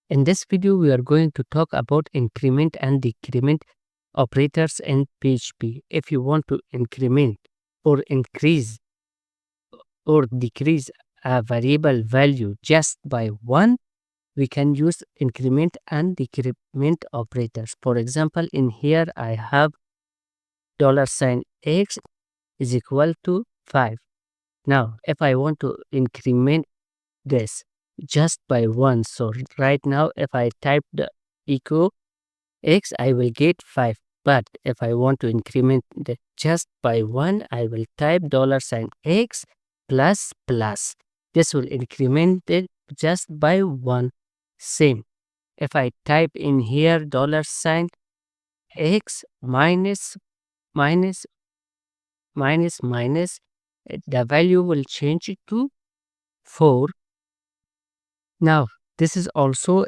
In this video, we are going to talk about increment and decrement operators in PHP. If you want to increment or increase or decrease a variable value just by 1, we can use increment and decrement operators. For example, in here I have $x is equal to 5. Now, if I want to increment this just by 1, so right now if I type the echo x, I will get 5. But if I want to increment the just by 1, I will type $x plus plus. This will increment it just by 1. Same. If I type in here $x minus minus minus minus, the value will change it to 4. Now, this is also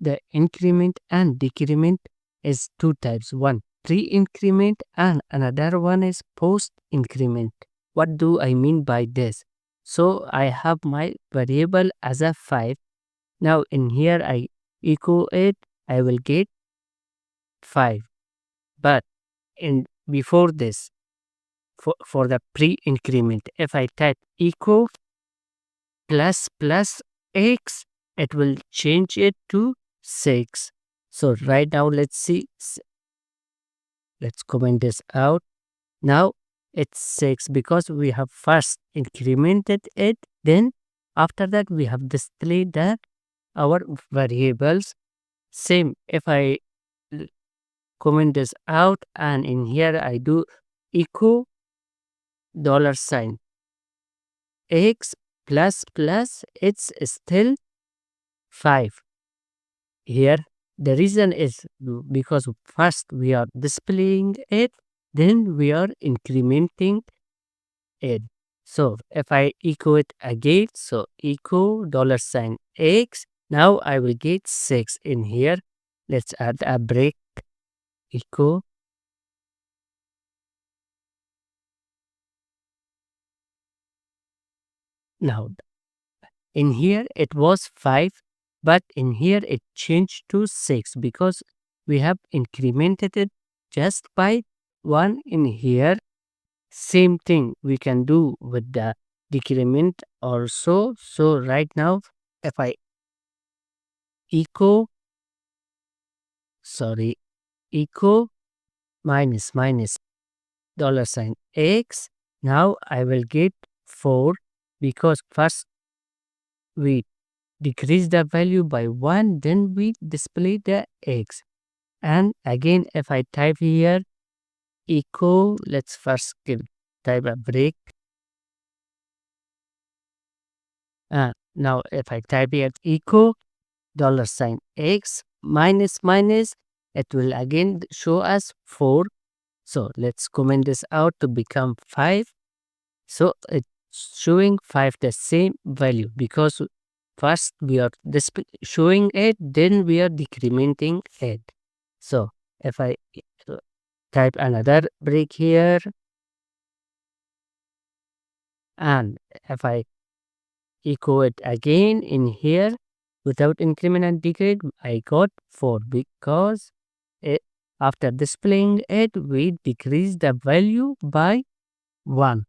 the increment and decrement is two types. One pre-increment and another one is post-increment. What do I mean by this? So I have my variable as a 5. Now in here I echo it, I will get 5. But in before this, for the pre-increment, if I type echo plus plus x, it will change it to 6. So right now let's see, let's comment this out. Now it's 6 because we have first incremented it, then after that we have displayed our variables. Same, if I comment this out and in here I do echo $x plus plus, it's still 5. Here the reason is because first we are displaying it, then we are incrementing it. So if I echo it again, so echo $x, now I will get 6 in here. Let's add a break, echo. Now in here it was 5, but in here it changed to 6 because we have incremented it just by 1 in here. Same thing we can do with the decrement also. So right now if I echo minus minus $x, now I will get 4 because first we decrease the value by 1, then we display the x. And again if I type here echo, let's first type a break. Now if I type here echo $x minus minus, it will again show us 4. So let's comment this out to become 5. So it's showing 5 the same value because first we are showing it, then we are decrementing it. So if I type another break here, and if I echo it again in here without increment and decrement, I got 4 because after displaying it, we decrease the value by 1.